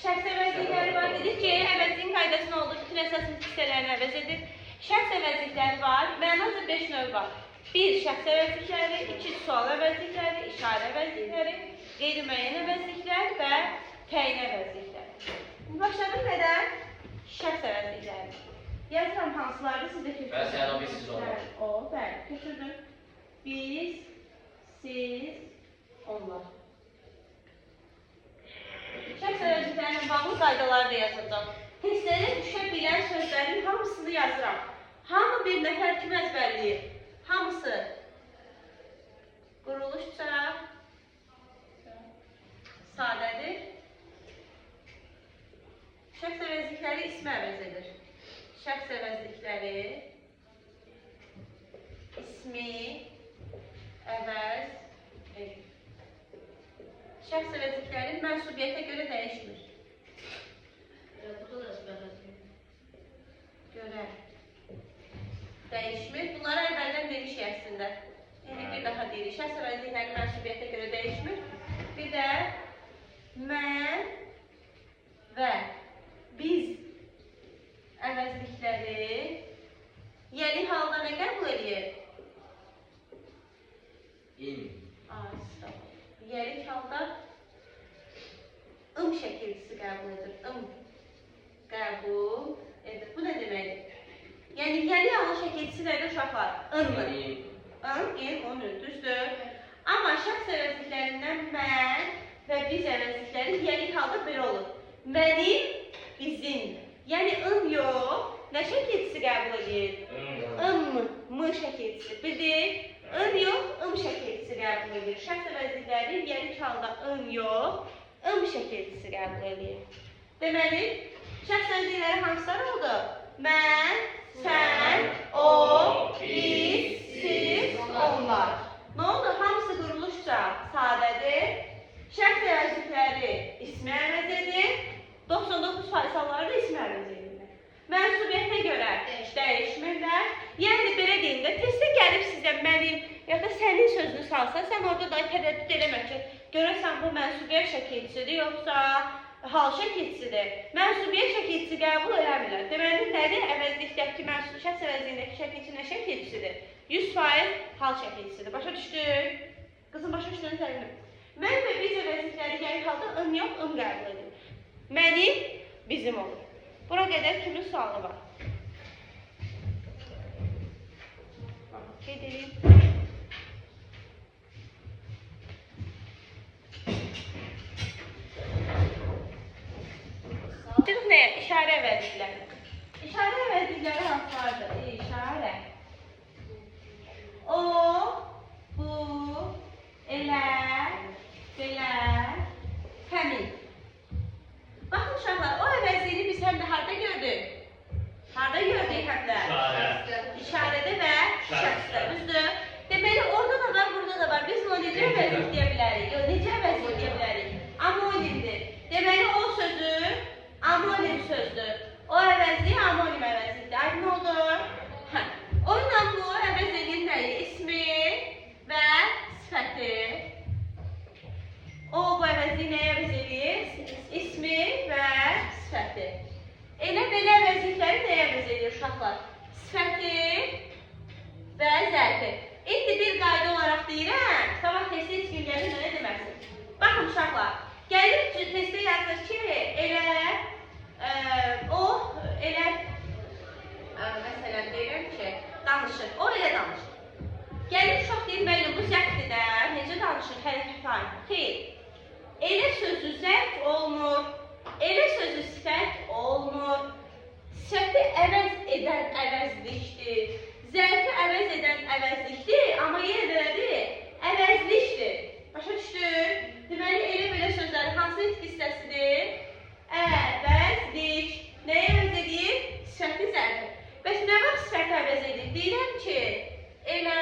Şəxs əvəzlikləri var. Dedik ki, əvəzliyin qaydası nə oldu? Bütün əsas hissələrini əvəz edir. Şəxs əvəzlikləri var. Mənazı 5 növ var. 1. Şəxs əvəzlikləri, 2. Sual əvəzlikləri, işarə əvəzlikləri, qeyri-müəyyən əvəzliklər və təyin əvəzlikləri. Başladım nədən? Şəxs əvəzlikləri. Yazıram hansılardır sizdə köçürdüm. Bəs yəni biz siz onlar. O, bəli, köçürdüm. Biz, siz, onlar. Şəxs əvəzliklərlə bağlı qaydaları da yazacağım. Testlərə düşə bilən sözlərin hamısını yazıram. Hamı bir nəfər kimi əzbərləyir. Hamısı quruluşca sadədir. Şəxs əvəzlikləri ismi əvəz edir. Şəxs əvəzlikləri ismi əvəz edir. Şəxs əvəzlikləri mənsubiyyətə görə dəyişmir. Görə dəyişmir. Bunları əvvəldən demişik əslində. Yəni bir daha deyirik. Şəxs əvəzlikləri mənsubiyyətə görə dəyişmir. Bir də mən və biz əvəzlikləri yeni halda nə qəbul edir? Yeni halda şəkilçisi qəbul edir. Qəbul edir. Bu nə deməkdir? Yəni yeni halın şəkilçisi nədir uşaqlar? N-dır. N, düzdür. Amma şəxs əvəzliklərindən mən və biz əvəzlikləri yeni halda belə olur. Mənim, bizim. Yəni n yox, nə şəkilçisi qəbul edir? M şəkilçisi. Bildik? N yox, şəkilçisi qəbul edir. Şəxs əvəzlikləri yeni halda n yox, şəkilçisi qəbul edir. Deməli, şəxs əvəzlikləri hansılar oldu? Mən, sən, o, biz, siz, onlar. Nə oldu? Hamısı quruluşca sadədir. Şəxs əvəzlikləri ismi əvəz edir. 99% halları da ismi əvəz edirlər. Mənsubiyyətə görə dəyişmirlər. Yəni belə deyim də, testə gəlib sizə mənim ya da sənin sözünü salsa, sən orada da tərəddüd eləmə ki, görəsən bu mənsubiyyət şəkilçisidir, yoxsa hal şəkilçisidir. Mənsubiyyət şəkilçisi qəbul eləmirlər. Deməli, nədir? Əvəzlikdəki şəxs əvəzliyindəki şəkilçi nə şəkilçisidir? 100% hal şəkilçisidir. Başa düşdük? Qızım, başa düşdüyünü səvindim. Mən və biz əvəzlikləri gəlir halda n yox, qəbul edir. Mənim, bizim olur. Bura qədər kimin sualı var? Qeyd edeyim. Çıxıq nəyə? İşarə əvəzlikləri. İşarə əvəzlikləri hansılardır? İşarə. O, bu, elə, belə, həmin. Baxın uşaqlar, o əvəzliyini biz həm də harada gördük? Harada gördük həm də? İşarədə və şəxsdə, düzdür? Deməli, orada da var, burada da var. Biz bunu necə əvəzlik deyə bilərik? Yox, necə əvəzlik deyə bilərik? Amonimdir. Deməli, o sözü amonim sözdür. O əvəzlik amonim əvəzlikdir. Aydın oldu? Onunla bu əvəzliyin nəyi? İsmi və sifəti. O, bu əvəzliyi nəyə əvəz edir? İsmi və sifəti. Elə belə əvəzlikləri nəyə əvəz edir uşaqlar? Sifəti və zərfi. İndi bir qayda olaraq deyirəm, sabah testə heç gün gəlir, nə deməsin? Baxın uşaqlar, gəlir testə yazır ki, məsələn deyirəm ki, danışır, o elə danışır. Gəlir uşaq deyir, müəllim, bu zərfdir də, necə danışır, hərəkət aid? Xeyr. Elə sözü zərf olmur, elə sözü sifət olmur. Sifəti əvəz edən əvəzlikdir. Zərfi əvəz edən əvəzlikdir, amma yenə də nədir? Əvəzlikdir. Başa düşdük? Deməli, elə belə sözlər hansı etki hissəsidir? Əvəzlik. Nəyə əvəz edir? Sifəti zərfi. Bəs nə vaxt sifəti əvəz edir? Deyirəm ki, elə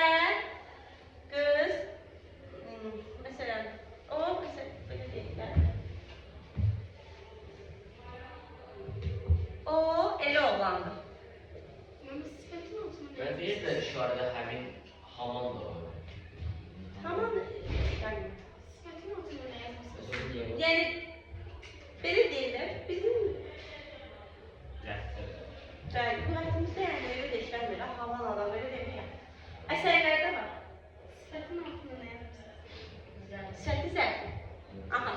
qız, məsələn, o, məsələn, belə deyirlər. O, elə oğlandır. Ben deyirlər işarədə həmin haman da var. Haman, yəni, Belə deyirlər, bizim Rəhbər. bəli, qüvvətimizdə yəni elə də işləmir, havan adam belə demişəm. Əsərlərdə var. Sifətin altında nə yazır? Sifəti zərfi. Aha.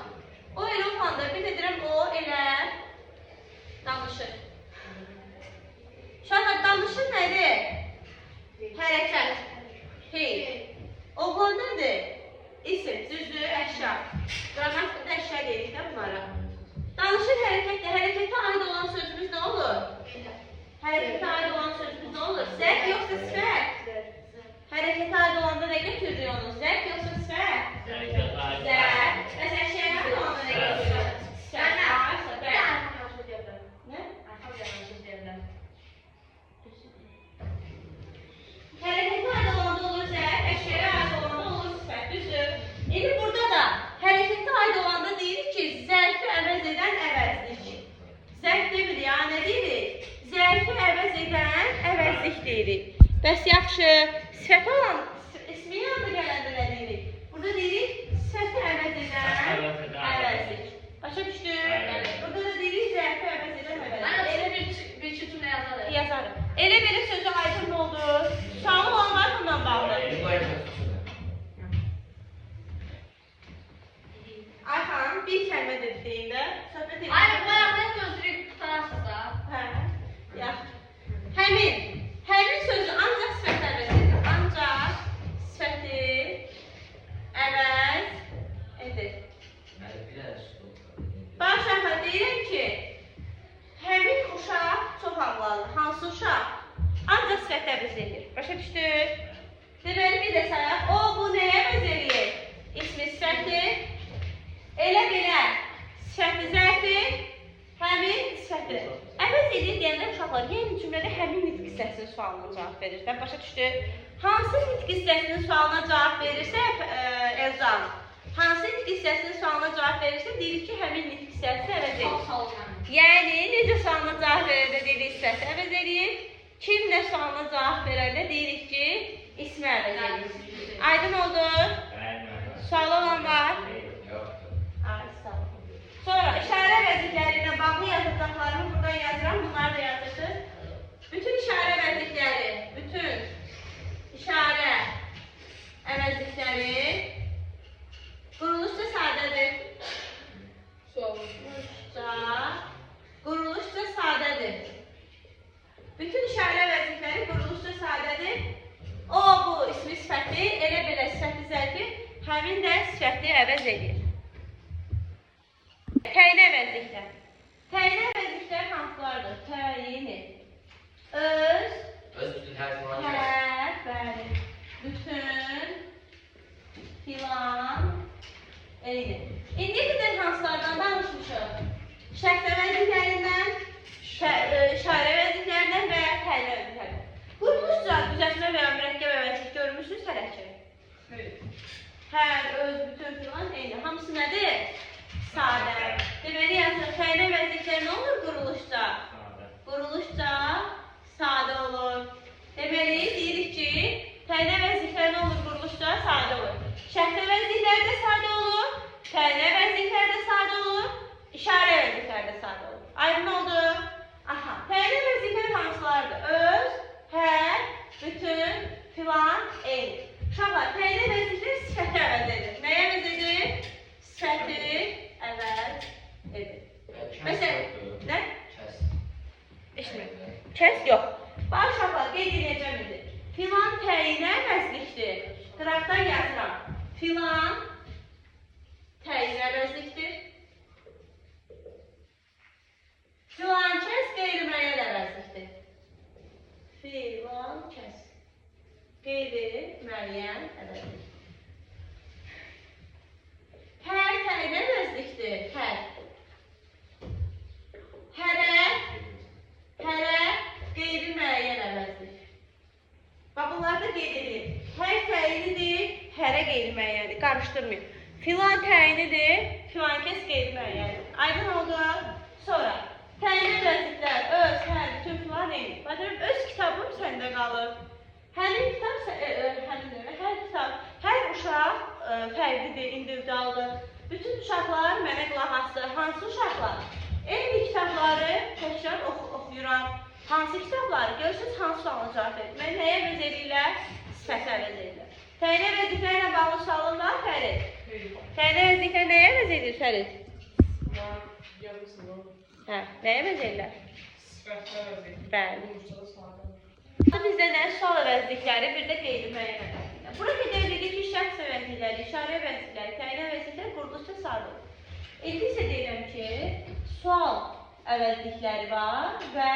O elə oxandır, bir də deyirəm, o elə danışır. Uşaqlar, danışır nədir? Hərəkət. Hey. Oğlan nədir? İsim, düzdür, əşya. Qrammatikada əşya deyirik də bunlara. Danışır hərəkətlə. Hərəkətə aid olan sözümüz nə olur? Hərəkətə aid olan sözümüz nə olur? Zərf yoxsa sifət? Hərəkətə aid olanda nə götürürük onu? Zərf yoxsa sifət? Zərf. Bəs əşyaya aid olanda nə götürürük? Sifət. Nə? Hərəkətə aid olanda olur zərf, əşyaya aid olanda olur sifət. Düzdür? İndi burada da hərəkətə aid olanda deyirik ki, zərfi əvəz edən əvəzlik. Zərf demir ya, nə deyirik? Zərfi əvəz edən əvəzlik deyirik. Bəs yaxşı, sifət olan ismi yanında gələndə nə deyirik? Burada deyirik, sifəti əvəz edən əvəzlik. Başa düşdük? Burada da deyirik, zərfi əvəz edən əvəzlik. Yazarım. Elə belə sözü aydın oldu. Sualı olan var bundan bağlı. Ayxan, bir kəlmə də deyim də. Söhbət edin. Hə, yaxşı. Həmin sözü ancaq sifət əvəz edir. Ancaq sifəti əvəz edir. Bax uşaqlar, deyirəm ki, həmin uşaq çox ağlardır. Hansı uşaq? Ancaq sifət əvəz edir. Başa düşdük? Deməli, bir də sayaq. O, bu nəyə əvəz edir? İsmi sifəti. Elə belə sifəti zərfi, həmin sifəti. Əvəz edir deyəndə uşaqlar, yəni cümlədə həmin nitq hissəsinin sualına cavab verir. Başa düşdü? Hansı nitq hissəsinin sualına cavab verirsə, Elzam, hansı nitq hissəsinin sualına cavab verirsə, deyirik ki, həmin nitq hissəsi əvəz edir. Yəni, necə sualına cavab verəndə deyirik hissəsi əvəz edir, kim nə sualına cavab verəndə deyirik ki, ismi əvəz edir. Aydın oldu? Sual olan var? Sonra işarə əvəzlikləri ilə bağlı yazacaqlarımı buradan yazıram, bunları da yazırsınız. Bütün işarə əvəzlikləri quruluşca sadədir. Quruluşca sadədir. Bütün işarə əvəzlikləri quruluşca sadədir. O, bu ismi sifəti, elə belə sifəti zərfi, həmin də sifəti əvəz edir. Təyin əvəzliklər. Təyin əvəzliklər hansılardır? Təyini. Öz, hər, bəli. Bütün, filan, eyni. İndi qədər hansılardan danışmışıq? Şəxs əvəzliklərindən, işarə əvəzliklərindən və təyin əvəzliklərindən. Quruluşca düzəltmə və ya mürəkkəb əvəzlik görmüşsünüz hələ ki? Hər, öz, bütün, filan, eyni. Hamısı nədir? Sadə. Deməli, yazılır, təyin əvəzlikləri nə olur quruluşca? Quruluşca sadə olur. Deməli, deyirik ki, təyin əvəzlikləri nə olur quruluşca? Sadə olur. Şəxs əvəzlikləri də sadə olur, təyin əvəzlikləri də sadə olur, işarə əvəzlikləri də sadə olur. Aydın oldu? Aha, təyin əvəzlikləri hansılardır? Öz, hər, bütün, filan, eyni. Uşaqlar, təyin əvəzlikləri sifəti əvəz edir. Nəyə əvəz edir? Sifəti əvəz edir. Məsələn, nə? Eşitmir. Kəs yox. Bax uşaqlar, qeyd edəcəm indi. Filan təyinə əvəzlikdir. Qıraqdan yazıram. Filan təyinə əvəzlikdir. Filan kəs qeyri-müəyyən əvəzlikdir. Filan kəs qeyri-müəyyən əvəzlikdir. Hər təyinə əvəzlikdir. Hər. Hərə qeyri-müəyyən əvəzlik. Bax, bunları da qeyd edin. Hər təyinidir, hərə qeyri-müəyyəndir. Qarışdırmayın. Filan təyinidir, filan kəs qeyri-müəyyəndir. Aydın oldu. Sonra, təyin əvəzliklər, öz, hər, bütün filan eyni. Badırım, öz kitabım səndə qalır. Həmin kitab, hər uşaq fərqlidir, individualdır. Bütün uşaqlar mənə qulaq asır. Hansı uşaqlar? hansı kitabları görürsünüz, hansı sualına cavab verir. Mən nəyə əvəz edirlər? Sifətə əvəz edirlər. Təyin əvəzliklərlə bağlı sualın var, Fərid? Təyin əvəzliklər nəyə əvəz edir, Fərid? Hə, nəyə əvəz edirlər? Bəli. Bizdə nə sual əvəzlikləri, bir də qeyri-müəyyən əvəzliklər. Bura qədər dedik ki, şəxs əvəzlikləri, işarə əvəzlikləri, təyin əvəzlikləri qurduqca sadə olur. İndi isə deyirəm ki, sual əvəzlikləri var və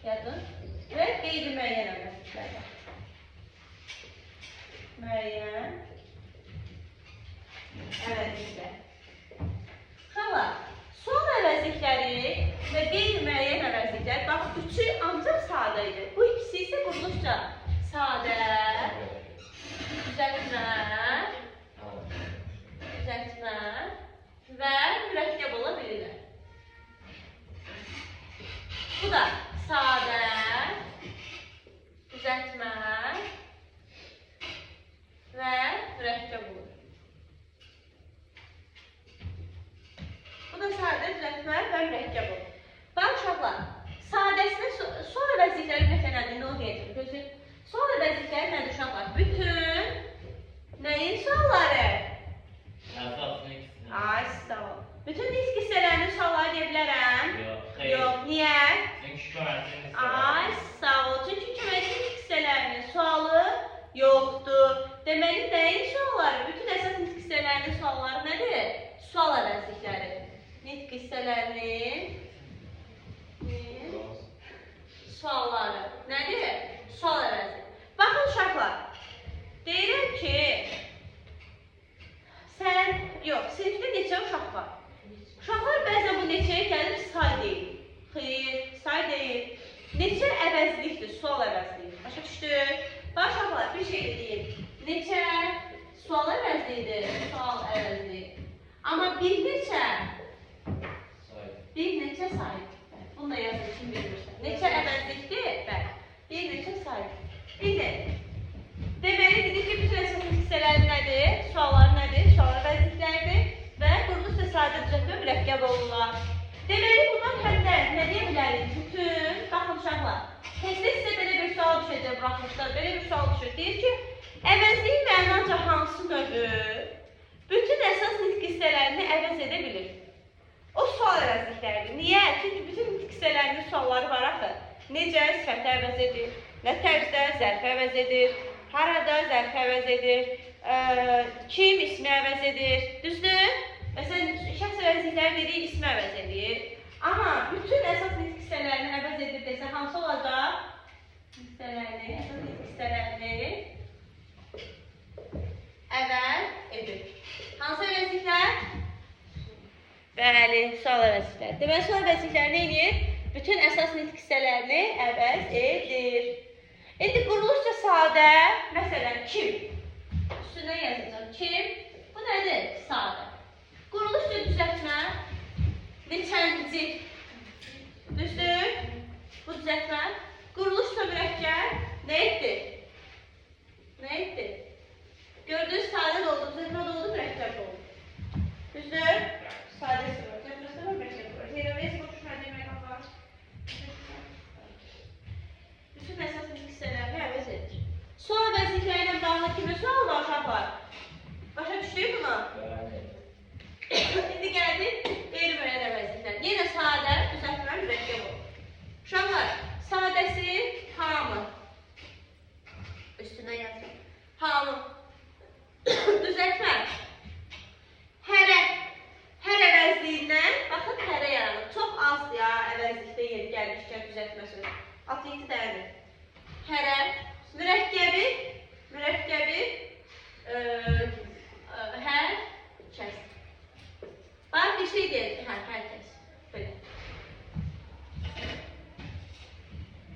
qeyri-müəyyən əvəzliklər var. Müəyyən əvəzliklər. Uşaqlar, sual əvəzlikləri və qeyri-müəyyən əvəzliklər, bax, üçü ancaq sadə idi. Bu ikisi isə quruluşca sadə, düzəltmə və mürəkkəb ola bilirlər. Bu da sadə, düzəltmə və mürəkkəb olur. Bu da sadə, düzəltmə və mürəkkəb olur. Bax uşaqlar, sadəsinə sual əvəzlikləri ümumiyyətlə nədir? Nə olacaq? Gözür. Sual əvəzlikləri nədir uşaqlar? Bütün nəyin sualları? Ay, sağ ol. Bütün disk hissələrinin sualları deyə bilərəm? Yox. Niyə? Ay, sağ ol. Çünki köməkli disk hissələrinin sualı yoxdur. Deməli, nəyin sualları? Bütün əsas disk hissələrinin sualları nədir? Sual əvəzlikləri. Nitq hissələrinin sualları. Nədir? Sual əvəzlik. Baxın uşaqlar, deyirəm ki, sinifdə neçə uşaq var? Uşaqlar bəzən bu neçəyə gəlir, say deyil. Xeyr, say deyil. Neçə əvəzlikdir, sual əvəzliyi. Başa düşdür? Bax uşaqlar, bir şey də deyil. Neçə sual əvəzliyidir, sual əvəzliyi. Amma bir neçə saydır. Bunu da yazın, kim bilmirsə. Neçə əvəzlikdir? Bəli. Bir neçə saydır. İndi, deməli dedik ki, bütün əsas hissələri nədir? Sualları nədir? Sual əvəzliklərdir və quruluşca sadə düzəltmə mürəkkəb olurlar. Deməli, bunlar həmdə nə deyə bilərik? Bütün, baxın uşaqlar, testdə sizə belə bir sual düşəcək, buraxmışlar, belə bir sual düşür. Deyir ki, əvəzliyin mənanca hansı növü bütün əsas nitq hissələrini əvəz edə bilir? O sual əvəzlikləridir. Niyə? Çünki bütün nitq hissələrinin sualları var axı. Necə sifəti əvəz edir? Nə tərzdə zərfi əvəz edir? Harada zərfi əvəz edir? Kim ismi əvəz edir? Düzdür? Məsələn, şəxs əvəzlikləri dediyi ismi əvəz edir. Amma bütün əsas nitq hissələrini əvəz edir desə, hansı olacaq? Əsas nitq hissələrini əvəz edir. Hansı əvəzliklər? Bəli, sual əvəzlikləri. Deməli, sual əvəzlikləri nə edir? Bütün əsas nitq hissələrini əvəz edir. İndi quruluşca sadə, məsələn, kim? Üstünə yazacaq. Kim? Bu nədir? Sadə. Quruluşca düzəltmə, neçənci? Düzdür? Bu düzəltmə. Quruluşca mürəkkəb, nə etdir? Nə etdir? Gördünüz, sadə də oldu, düzəltmə də oldu, mürəkkəb də oldu. Düzdür? Sadəsi var. Düzəltməsi var, mürəkkəb var. Heyroves qoşuşma demək var. Bütün əsas nitq hissələrini əvəz edir. Sual əvəzlikləri ilə bağlı kimi sual var uşaqlar? Başa düşdük bunu? İndi gəldik qeyri-müəyyən əvəzliklər. Yenə sadə, düzəltmə, mürəkkəb olur. Uşaqlar, sadəsi hamı. Üstünə yazın. Hamı. Düzəltmə. Hərə. Hər əvəzliyindən, baxın, hərə yaranır. Çox azdır ya, əvəzlikdə yer gəlmişkən düzəltməsi. 6-7 dəyədir. Hərə, mürəkkəbi, hər kəs. Bax, bir şey deyək, hər kəs. Belə.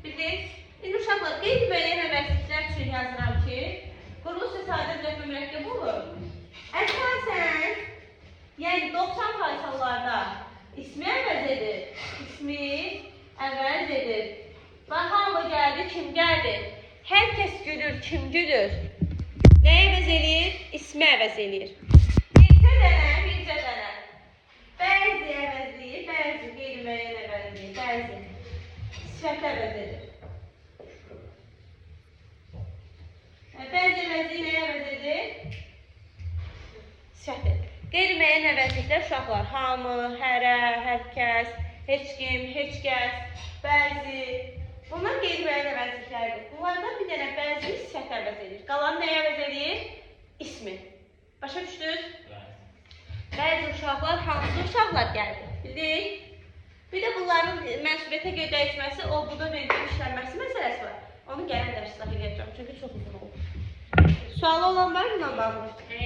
Bildik? İndi uşaqlar, qeyri-müəyyən əvəzliklər üçün yazıram ki, quruluşca sadə düzəltmə mürəkkəb olur. Əsasən, yəni 90% hallarda ismi əvəz edir. Bax, hamı gəldi, kim gəldi? Hər kəs gülür, kim gülür? Nə əvəz edir? İsmi əvəz edir. Bircə dənə. Bəzi əvəzliyir, bəzi qeyri-müəyyən əvəzliyir, bəzi. sifətlər əvəz edir. Bəzi əvəzliyi nəyə əvəz edir? Sifətdir. Qeyri-müəyyən əvəzliklər uşaqlar. Hamı, hərə, hər kəs, heç kim, heç kəs, bəzi. Bunlar qeyri-müəyyən əvəzliklərdir. Bunlardan bir dənə bəzi sifət əvəz edir. Qalan nəyə əvəz edir? İsmi. Başa düşdünüz? Bəzi uşaqlar, hansı uşaqlar gəldi? Bildik. Bir də bunların mənsubiyyətə görə dəyişməsi, o burada verdiyi işlənməsi məsələsi var. Onu gələn dərs izah edəcəm, çünki çox uzun olur. Sualı olan var mı bundan bağlı?